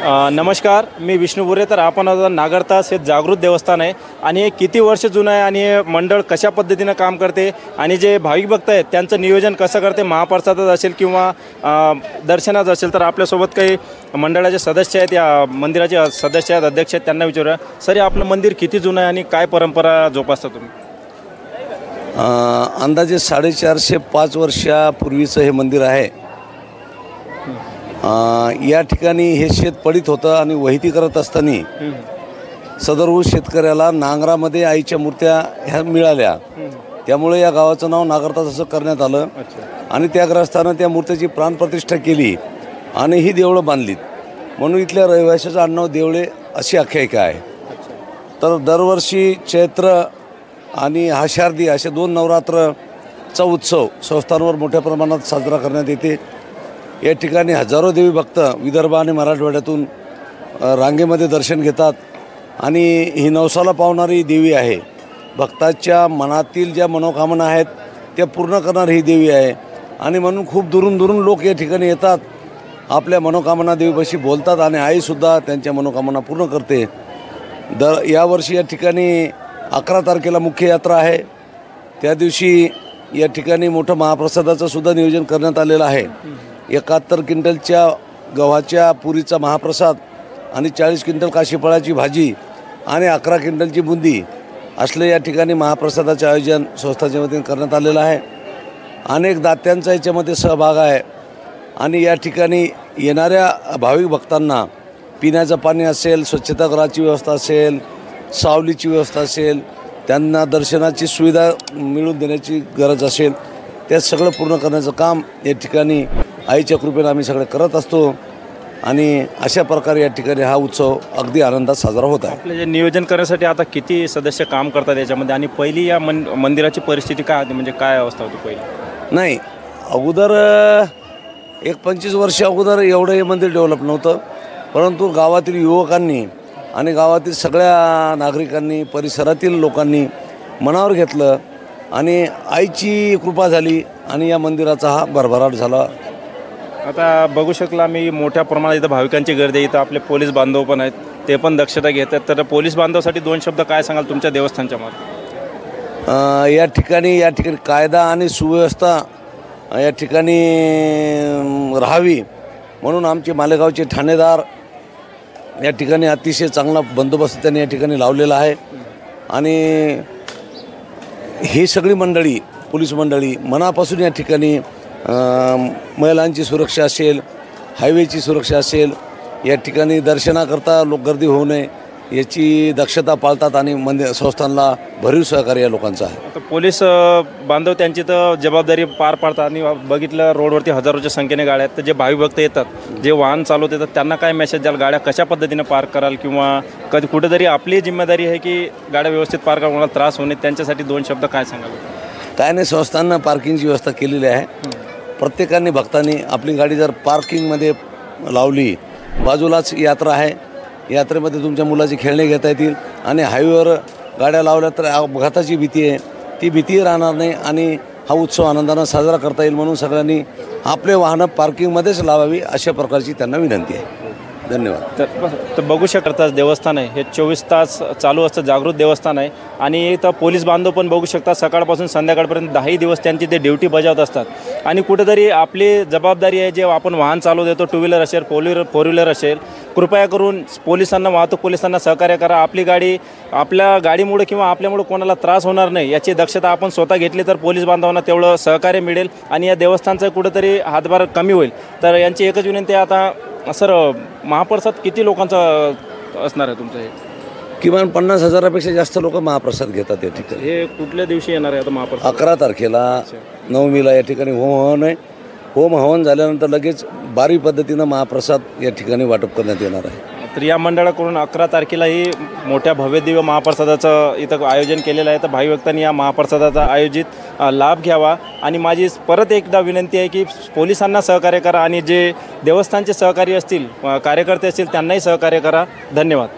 नमस्कार, मी विष्णू बुरे. तर आपण आता नागरतास हे जागृत देवस्थान आहे आणि हे किती वर्ष जुनं आहे आणि हे मंडळ कशा पद्धतीनं काम करते आणि जे भाविक भक्त आहेत त्यांचं नियोजन कसं करते, महाप्रसादात असेल किंवा दर्शनात असेल, तर आपल्यासोबत काही मंडळाचे सदस्य आहेत, या मंदिराचे सदस्य आहेत, अध्यक्ष आहेत, त्यांना विचारूया. सर, आपलं मंदिर किती जुनं आहे आणि काय परंपरा जोपासता तुम्ही? अंदाजे 450 वर्षापूर्वीचं हे मंदिर आहे. या ठिकाणी हे शेत पडीत होतं आणि वहिती करत असताना सदर शेतकऱ्याला नांगरामध्ये आईच्या मूर्त्या ह्या मिळाल्या, त्यामुळे या गावाचं नाव नागरतास असं करण्यात आलं. आणि त्या ग्रस्थानं त्या मूर्तीची प्राणप्रतिष्ठा केली आणि ही देवळं बांधलीत, म्हणून इथल्या रहिवाशाचं आडनाव देवळे अशी आख्यायिका आहे. तर दरवर्षी चैत्र आणि आषाढी असे 2 नवरात्रचा उत्सव संस्थांवर मोठ्या प्रमाणात साजरा करण्यात येते. या ठिकाणी हजारो देवी भक्त विदर्भ आणि मराठवाड्यातून रांगेमध्ये दर्शन घेतात आणि ही नवसाला पावणारी देवी आहे. भक्ताच्या मनातील ज्या मनोकामना आहेत त्या पूर्ण करणारी ही देवी आहे आणि म्हणून खूप दुरून दुरून लोक या ठिकाणी येतात, आपल्या मनोकामना देवीपाशी बोलतात आणि आईसुद्धा त्यांच्या मनोकामना पूर्ण करते. यावर्षी या ठिकाणी 11 तारखेला मुख्य यात्रा आहे. त्या दिवशी या ठिकाणी मोठं महाप्रसादाचं सुद्धा नियोजन करण्यात आलेलं आहे. 71 क्विंटलच्या गव्हाच्या पुरीचा महाप्रसाद आणि 40 क्विंटल काशीफळाची भाजी आणि 11 क्विंटलची बुंदी असले या ठिकाणी महाप्रसादाचे आयोजन संस्थाच्या वतीने करण्यात आलेलं आहे. अनेक दात्यांचा याच्यामध्ये सहभाग आहे आणि या ठिकाणी येणाऱ्या भाविक भक्तांना पिण्याचं पाणी असेल, स्वच्छतागृहाची व्यवस्था असेल, सावलीची व्यवस्था असेल, त्यांना दर्शनाची सुविधा मिळवून देण्याची गरज असेल, ते सगळं पूर्ण करण्याचं काम या ठिकाणी आईच्या कृपेने आम्ही सगळे करत असतो आणि अशा प्रकारे या ठिकाणी हा उत्सव अगदी आनंदात साजरा होत आहे. आपले जे नियोजन करण्यासाठी आता किती सदस्य काम करतात याच्यामध्ये आणि पहिली या मंदिराची परिस्थिती काय होती, म्हणजे काय अवस्था होती पहिली? नाही, अगोदर 25 वर्ष अगोदर एवढं हे मंदिर डेव्हलप नव्हतं, परंतु गावातील युवकांनी आणि गावातील सगळ्या नागरिकांनी, परिसरातील लोकांनी मनावर घेतलं आणि आईची कृपा झाली आणि या मंदिराचा हा भरभराट झाला. आता बघू शकला मी मोठ्या प्रमाणात इथं भाविकांची गर्दी आहे. इथं आपले पोलीस बांधव पण आहेत, ते पण दक्षता घेतात. तर पोलीस बांधवासाठी 2 शब्द काय सांगाल तुमच्या देवस्थानच्या मार्फत? या ठिकाणी कायदा आणि सुव्यवस्था या ठिकाणी राहावी म्हणून आमचे मालेगावचे ठाणेदार या ठिकाणी अतिशय चांगला बंदोबस्त त्यांनी या ठिकाणी लावलेला आहे. आणि ही सगळी मंडळी, पोलीस मंडळी मनापासून या ठिकाणी महिलांची सुरक्षा असेल, हायवेची सुरक्षा असेल, या ठिकाणी दर्शनाकरता लोक गर्दी होऊ नये याची दक्षता पाळतात आणि मंदिर संस्थानला भरीव सहकार्य या लोकांचा आहे. आता पोलीस बांधव त्यांची तर जबाबदारी पार पाडतात आणि बघितलं रोडवरती हजारोच्या संख्येने गाड्या आहेत, तर जे भाविक भक्त येतात, जे वाहन चालवत येतात, त्यांना काय मेसेज द्याल? गाड्या कशा पद्धतीने पार्क कराल किंवा कधी कुठेतरी आपली जिम्मेदारी आहे की गाड्या व्यवस्थित पार्क करून मला त्रास होणे, त्यांच्यासाठी 2 शब्द काय सांगाल? काय नाही, संस्थांना पार्किंगची व्यवस्था केलेली आहे. प्रत्येकाने भक्तांनी आपली गाडी जर पार्किंगमध्ये लावली, बाजूलाच यात्रा आहे, यात्रेमध्ये तुमच्या मुलाची खेळणे घेता येतील आणि हायवेवर गाड्या लावल्या तर अपघाताची भीती आहे, ती भीती राहणार नाही आणि हा उत्सव आनंदानं साजरा करता येईल. म्हणून सगळ्यांनी आपले वाहनं पार्किंगमध्येच लावावी अशा प्रकारची त्यांना विनंती आहे. धन्यवाद. तर बघू शकता देवस्थान आहे हे 24 तास चालू असतं, जागृत देवस्थान आहे. आणि इथं पोलीस बांधव पण बघू शकता, सकाळपासून संध्याकाळपर्यंत 10 दिवस त्यांची ते ड्युटी बजावत असतात. आणि कुठेतरी आपली जबाबदारी आहे, जे आपण वाहन चालू देतो, 2 व्हीलर असेल, 4 व्हीलर असेल, कृपया करून पोलिसांना, वाहतूक पोलिसांना सहकार्य करा. आपली गाडी आपल्या गाडीमुळे किंवा आपल्यामुळे कोणाला त्रास होणार नाही याची दक्षता आपण स्वतः घेतली तर पोलीस बांधवांना तेवढं सहकार्य मिळेल आणि या देवस्थानचा कुठेतरी हातभार कमी होईल. तर यांची एकच विनंती आहे, आता सर महाप्रसाद किती लोकांचा असणार आहे तुमचं? हे किमान 50,000पेक्षा जास्त लोक महाप्रसाद घेतात या ठिकाणी. हे कुठल्या दिवशी येणार आहे आता महाप्रसाद? 11 तारखेला नवमीला या ठिकाणी होम हवन आहे. होम हवन झाल्यानंतर लगेच बारी पद्धतीनं महाप्रसाद या ठिकाणी वाटप करण्यात येणार आहे. तर या मंडळाकडून 11 तारखेलाही मोठ्या भव्यदिव्य महाप्रसादाचं इथं आयोजन केलेलं आहे. तर भावी भक्तांनी या महाप्रसादाचा आयोजित लाभ घ्यावा. आणि माझी परत एकदा विनंती आहे की पोलिसांना सहकार्य करा आणि जे देवस्थानचे सहकारी असतील, कार्यकर्ते असतील, त्यांनाही सहकार्य करा. धन्यवाद.